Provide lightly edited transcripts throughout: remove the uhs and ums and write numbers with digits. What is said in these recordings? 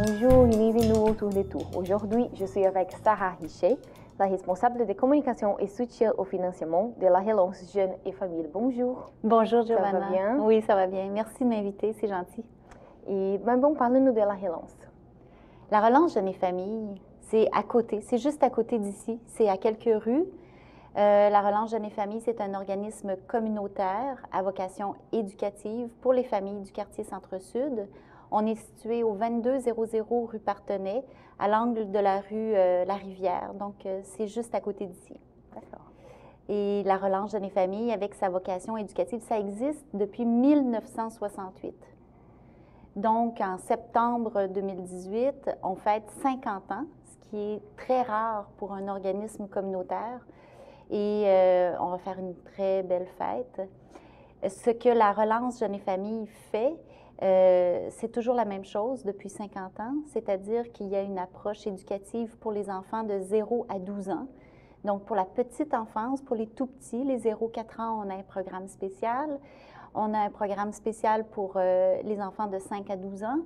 Bonjour, bienvenue au Tour des Tours. Aujourd'hui, je suis avec Sarah Richet, la responsable de communication et soutien au financement de la Relance Jeunes et Familles. Bonjour. Bonjour, Giovanna. Ça va bien? Oui, ça va bien. Merci de m'inviter, c'est gentil. Et bon, parlez-nous de la Relance. La Relance Jeunes et Familles, c'est à côté, c'est juste à côté d'ici, c'est à quelques rues. La Relance Jeunes et Familles, c'est un organisme communautaire à vocation éducative pour les familles du quartier Centre-Sud. On est situé au 2200 rue Parthenay, à l'angle de la rue La Rivière, donc c'est juste à côté d'ici. D'accord. Et la Relance Jeunes et Familles, avec sa vocation éducative, ça existe depuis 1968. Donc, en septembre 2018, on fête 50 ans, ce qui est très rare pour un organisme communautaire. Et on va faire une très belle fête. Ce que la Relance Jeunes et Familles fait, c'est toujours la même chose depuis 50 ans, c'est-à-dire qu'il y a une approche éducative pour les enfants de 0 à 12 ans. Donc, pour la petite enfance, pour les tout-petits, les 0-4 ans, on a un programme spécial. On a un programme spécial pour les enfants de 5 à 12 ans.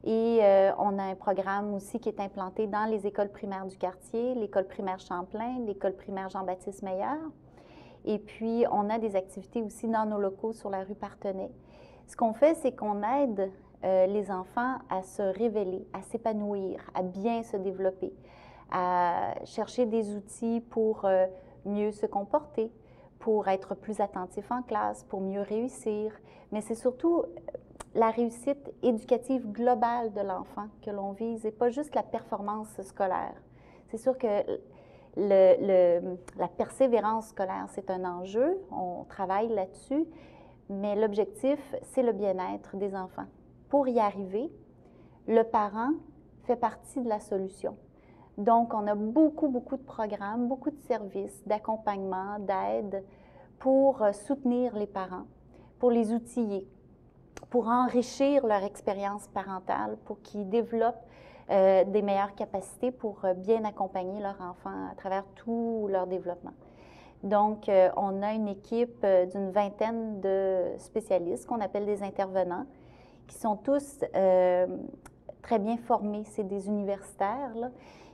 Et on a un programme aussi qui est implanté dans les écoles primaires du quartier, l'école primaire Champlain, l'école primaire Jean-Baptiste Meilleur. Et puis, on a des activités aussi dans nos locaux sur la rue Parthenay. Ce qu'on fait, c'est qu'on aide les enfants à se révéler, à s'épanouir, à bien se développer, à chercher des outils pour mieux se comporter, pour être plus attentif en classe, pour mieux réussir. Mais c'est surtout la réussite éducative globale de l'enfant que l'on vise et pas juste la performance scolaire. C'est sûr que la persévérance scolaire, c'est un enjeu, on travaille là-dessus, mais l'objectif, c'est le bien-être des enfants. Pour y arriver, le parent fait partie de la solution. Donc, on a beaucoup de programmes, beaucoup de services d'accompagnement, d'aide pour soutenir les parents, pour les outiller, pour enrichir leur expérience parentale, pour qu'ils développent des meilleures capacités pour bien accompagner leur enfant à travers tout leur développement. Donc, on a une équipe d'une vingtaine de spécialistes qu'on appelle des intervenants, qui sont tous très bien formés. C'est des universitaires, là,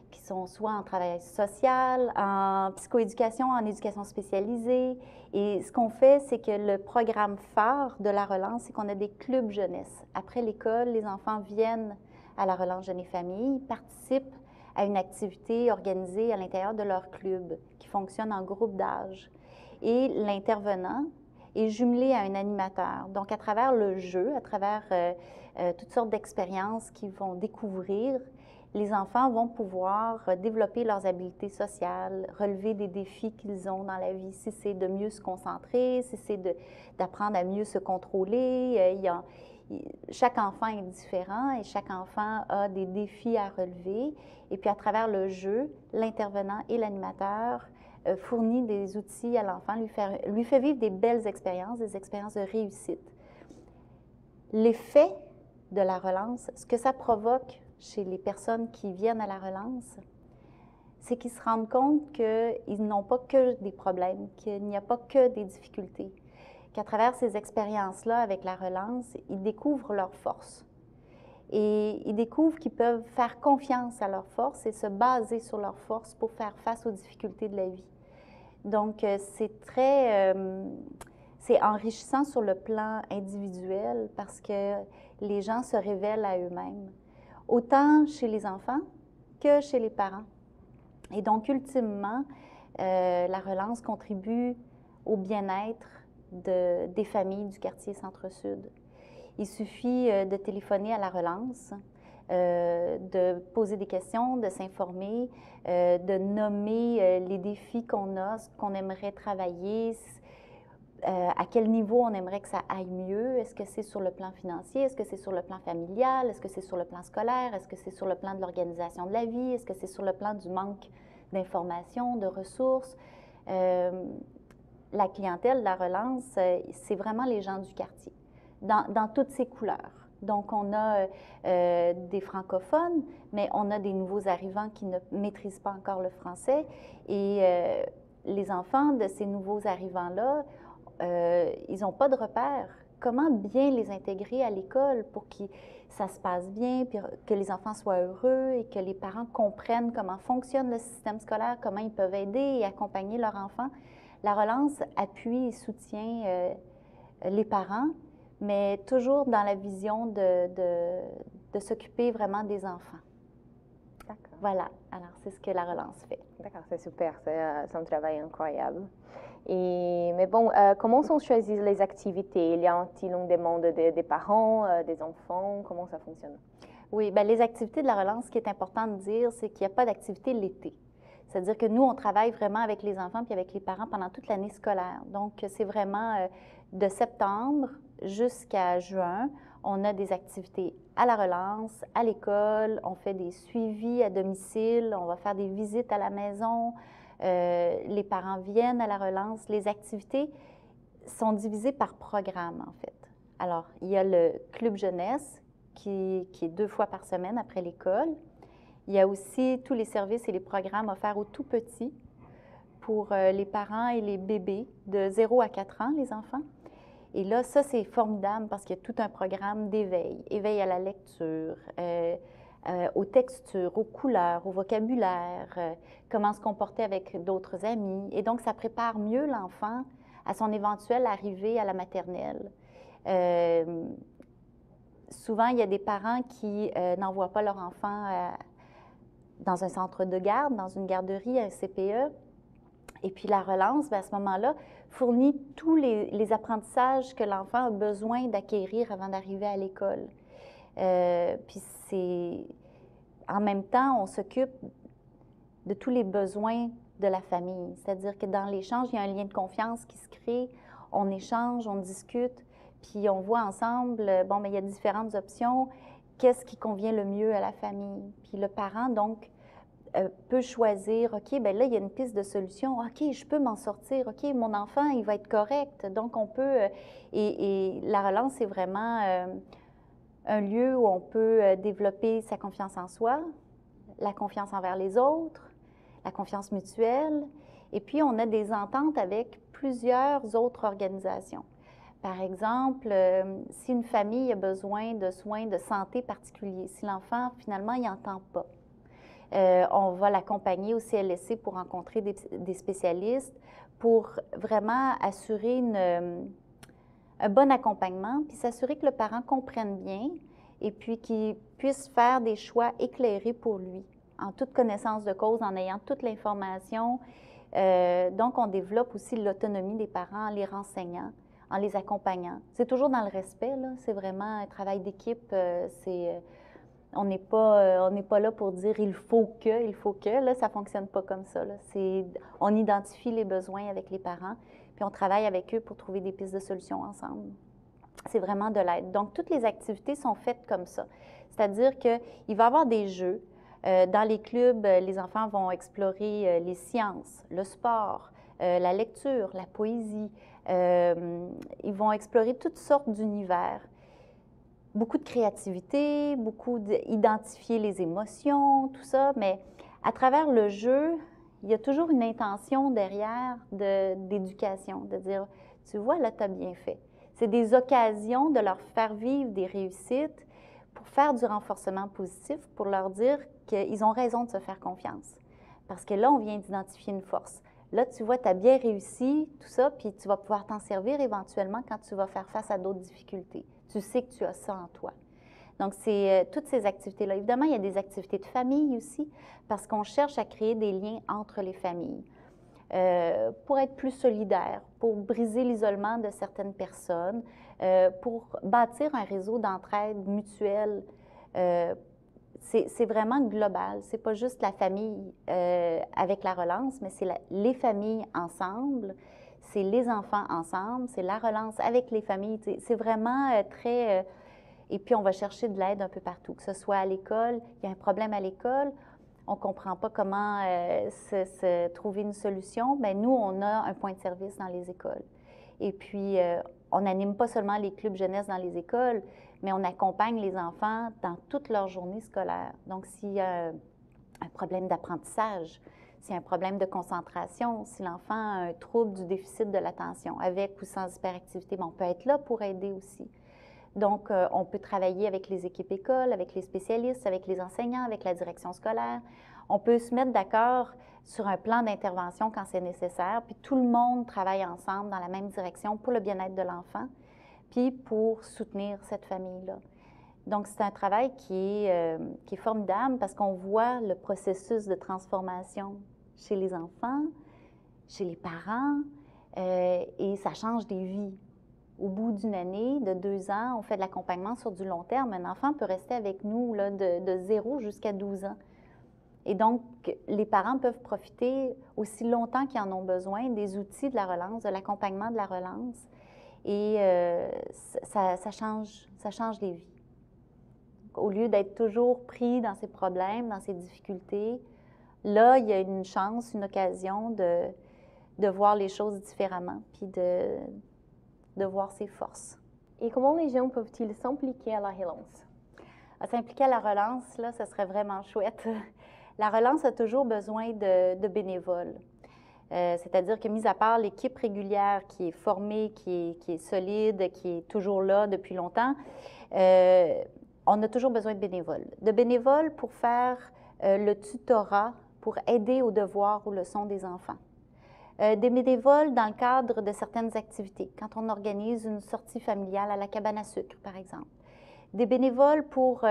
qui sont soit en travail social, en psychoéducation, en éducation spécialisée. Et ce qu'on fait, c'est que le programme phare de la Relance, c'est qu'on a des clubs jeunesse. Après l'école, les enfants viennent à la Relance Jeunes et Familles, participent à une activité organisée à l'intérieur de leur club, qui fonctionne en groupe d'âge. Et l'intervenant est jumelé à un animateur. Donc, à travers le jeu, à travers toutes sortes d'expériences qu'ils vont découvrir, les enfants vont pouvoir développer leurs habiletés sociales, relever des défis qu'ils ont dans la vie. Si c'est de mieux se concentrer, si c'est d'apprendre à mieux se contrôler. Chaque enfant est différent et chaque enfant a des défis à relever. Et puis, à travers le jeu, l'intervenant et l'animateur fournit des outils à l'enfant, lui fait vivre des belles expériences, des expériences de réussite. L'effet de la relance, ce que ça provoque chez les personnes qui viennent à la relance, c'est qu'ils se rendent compte qu'ils n'ont pas que des problèmes, qu'il n'y a pas que des difficultés, qu'à travers ces expériences-là avec la relance, ils découvrent leurs forces. Et ils découvrent qu'ils peuvent faire confiance à leurs forces et se baser sur leurs forces pour faire face aux difficultés de la vie. Donc, c'est enrichissant sur le plan individuel parce que les gens se révèlent à eux-mêmes, autant chez les enfants que chez les parents. Et donc, ultimement, la relance contribue au bien-être des familles du quartier Centre-Sud. Il suffit de téléphoner à la relance, de poser des questions, de s'informer, de nommer les défis qu'on a, ce qu'on aimerait travailler, à quel niveau on aimerait que ça aille mieux. Est-ce que c'est sur le plan financier? Est-ce que c'est sur le plan familial? Est-ce que c'est sur le plan scolaire? Est-ce que c'est sur le plan de l'organisation de la vie? Est-ce que c'est sur le plan du manque d'informations, de ressources? La clientèle de la relance, c'est vraiment les gens du quartier, dans toutes ses couleurs. Donc, on a des francophones, mais on a des nouveaux arrivants qui ne maîtrisent pas encore le français. Et les enfants de ces nouveaux arrivants-là, ils n'ont pas de repères comment bien les intégrer à l'école pour que ça se passe bien, puis que les enfants soient heureux et que les parents comprennent comment fonctionne le système scolaire, comment ils peuvent aider et accompagner leur enfant. La relance appuie et soutient les parents, mais toujours dans la vision de s'occuper vraiment des enfants. D'accord. Voilà, alors c'est ce que la relance fait. D'accord, c'est super, c'est un travail incroyable. Mais bon, comment sont choisies les activités? Y a-t-il une demande des parents, des enfants? Comment ça fonctionne? Oui, bien, les activités de la relance, ce qui est important de dire, c'est qu'il n'y a pas d'activité l'été. C'est-à-dire que nous, on travaille vraiment avec les enfants puis avec les parents pendant toute l'année scolaire. Donc, c'est vraiment de septembre jusqu'à juin, on a des activités à la relance, à l'école, on fait des suivis à domicile, on va faire des visites à la maison, les parents viennent à la relance. Les activités sont divisées par programme, en fait. Alors, il y a le club jeunesse qui est 2 fois par semaine après l'école. Il y a aussi tous les services et les programmes offerts aux tout petits pour les parents et les bébés de 0 à 4 ans, les enfants. Et là, ça, c'est formidable parce qu'il y a tout un programme d'éveil. Éveil à la lecture, aux textures, aux couleurs, au vocabulaire, comment se comporter avec d'autres amis. Et donc, ça prépare mieux l'enfant à son éventuelle arrivée à la maternelle. Souvent, il y a des parents qui n'envoient pas leur enfant dans un centre de garde, dans une garderie, un CPE. Et puis la relance, bien, à ce moment-là, fournit tous les apprentissages que l'enfant a besoin d'acquérir avant d'arriver à l'école. Puis en même temps, on s'occupe de tous les besoins de la famille. C'est-à-dire que dans l'échange, il y a un lien de confiance qui se crée. On échange, on discute, puis on voit ensemble, bon, mais il y a différentes options. Qu'est-ce qui convient le mieux à la famille? Puis le parent, donc, peut choisir, OK, bien là, il y a une piste de solution. OK, je peux m'en sortir. OK, mon enfant, il va être correct. Donc, on peut... et la relance, c'est vraiment un lieu où on peut développer sa confiance en soi, la confiance envers les autres, la confiance mutuelle. Et puis, on a des ententes avec plusieurs autres organisations. Par exemple, si une famille a besoin de soins de santé particuliers, si l'enfant, finalement, il n'entend pas, on va l'accompagner au CLSC pour rencontrer des spécialistes pour vraiment assurer un bon accompagnement, puis s'assurer que le parent comprenne bien et puis qu'il puisse faire des choix éclairés pour lui, en toute connaissance de cause, en ayant toute l'information. Donc, on développe aussi l'autonomie des parents en les renseignant, en les accompagnant. C'est toujours dans le respect, là. C'est vraiment un travail d'équipe. On n'est pas là pour dire il faut que. Là, ça ne fonctionne pas comme ça. Là. On identifie les besoins avec les parents, puis on travaille avec eux pour trouver des pistes de solutions ensemble. C'est vraiment de l'aide. Donc, toutes les activités sont faites comme ça. C'est-à-dire qu'il va y avoir des jeux. Dans les clubs, les enfants vont explorer les sciences, le sport, la lecture, la poésie. Ils vont explorer toutes sortes d'univers. Beaucoup de créativité, beaucoup d'identifier les émotions, tout ça, mais à travers le jeu, il y a toujours une intention derrière d'éducation, de dire, tu vois, là, tu as bien fait. C'est des occasions de leur faire vivre des réussites pour faire du renforcement positif, pour leur dire qu'ils ont raison de se faire confiance. Parce que là, on vient d'identifier une force. Là, tu vois, tu as bien réussi, tout ça, puis tu vas pouvoir t'en servir éventuellement quand tu vas faire face à d'autres difficultés. Tu sais que tu as ça en toi. Donc, c'est toutes ces activités-là. Évidemment, il y a des activités de famille aussi, parce qu'on cherche à créer des liens entre les familles pour être plus solidaires, pour briser l'isolement de certaines personnes, pour bâtir un réseau d'entraide mutuelle. C'est vraiment global. C'est pas juste la famille avec la relance, mais c'est les familles ensemble. C'est les enfants ensemble, c'est la relance avec les familles. C'est vraiment très... et puis, on va chercher de l'aide un peu partout, que ce soit à l'école. Il y a un problème à l'école, on ne comprend pas comment se trouver une solution. Bien, nous, on a un point de service dans les écoles. Et puis, on n'anime pas seulement les clubs jeunesse dans les écoles, mais on accompagne les enfants dans toute leur journée scolaire. Donc, s'il y a un problème d'apprentissage, s'il y a un problème de concentration, si l'enfant a un trouble du déficit de l'attention, avec ou sans hyperactivité, on peut être là pour aider aussi. Donc, on peut travailler avec les équipes écoles, avec les spécialistes, avec les enseignants, avec la direction scolaire. On peut se mettre d'accord sur un plan d'intervention quand c'est nécessaire, puis tout le monde travaille ensemble dans la même direction pour le bien-être de l'enfant, puis pour soutenir cette famille-là. Donc, c'est un travail qui est formidable parce qu'on voit le processus de transformation chez les enfants, chez les parents, et ça change des vies. Au bout d'une année, de 2 ans, on fait de l'accompagnement sur du long terme. Un enfant peut rester avec nous là, de 0 jusqu'à 12 ans. Et donc, les parents peuvent profiter aussi longtemps qu'ils en ont besoin des outils de la relance, de l'accompagnement de la relance. Et ça change les vies. Au lieu d'être toujours pris dans ses problèmes, dans ses difficultés, là, il y a une chance, une occasion de voir les choses différemment, puis de voir ses forces. Et comment les gens peuvent-ils s'impliquer à la relance? S'impliquer à la relance, là, ça serait vraiment chouette. La relance a toujours besoin de bénévoles. C'est-à-dire que, mis à part l'équipe régulière qui est formée, qui est solide, qui est toujours là depuis longtemps, on a toujours besoin de bénévoles. De bénévoles pour faire le tutorat, pour aider aux devoirs, aux leçons des enfants. Des bénévoles dans le cadre de certaines activités, quand on organise une sortie familiale à la cabane à sucre, par exemple. Des bénévoles pour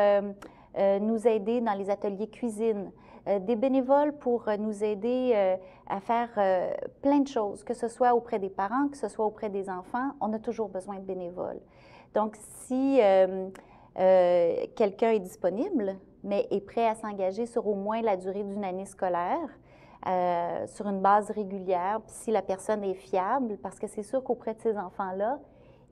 nous aider dans les ateliers cuisine. Des bénévoles pour nous aider à faire plein de choses, que ce soit auprès des parents, que ce soit auprès des enfants. On a toujours besoin de bénévoles. Donc, si quelqu'un est disponible, mais est prêt à s'engager sur au moins la durée d'une année scolaire, sur une base régulière, puis si la personne est fiable, parce que c'est sûr qu'auprès de ces enfants-là,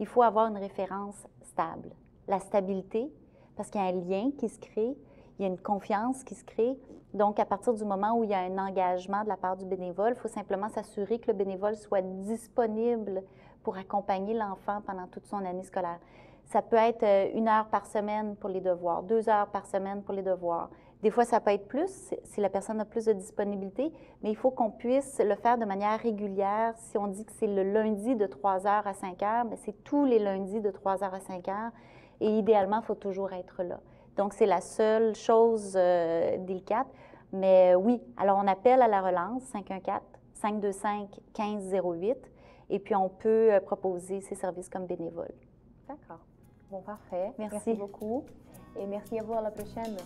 il faut avoir une référence stable. La stabilité, parce qu'il y a un lien qui se crée, il y a une confiance qui se crée. Donc, à partir du moment où il y a un engagement de la part du bénévole, il faut simplement s'assurer que le bénévole soit disponible pour accompagner l'enfant pendant toute son année scolaire. Ça peut être 1 heure par semaine pour les devoirs, 2 heures par semaine pour les devoirs. Des fois, ça peut être plus si la personne a plus de disponibilité, mais il faut qu'on puisse le faire de manière régulière. Si on dit que c'est le lundi de 3 heures à 5 heures, bien, c'est tous les lundis de 3 heures à 5 heures. Et idéalement, il faut toujours être là. Donc, c'est la seule chose délicate. Mais oui, alors on appelle à la relance 514-525-1508 et puis on peut proposer ses services comme bénévole. D'accord. Bon, parfait. Merci. Merci beaucoup. Et merci à vous, à la prochaine.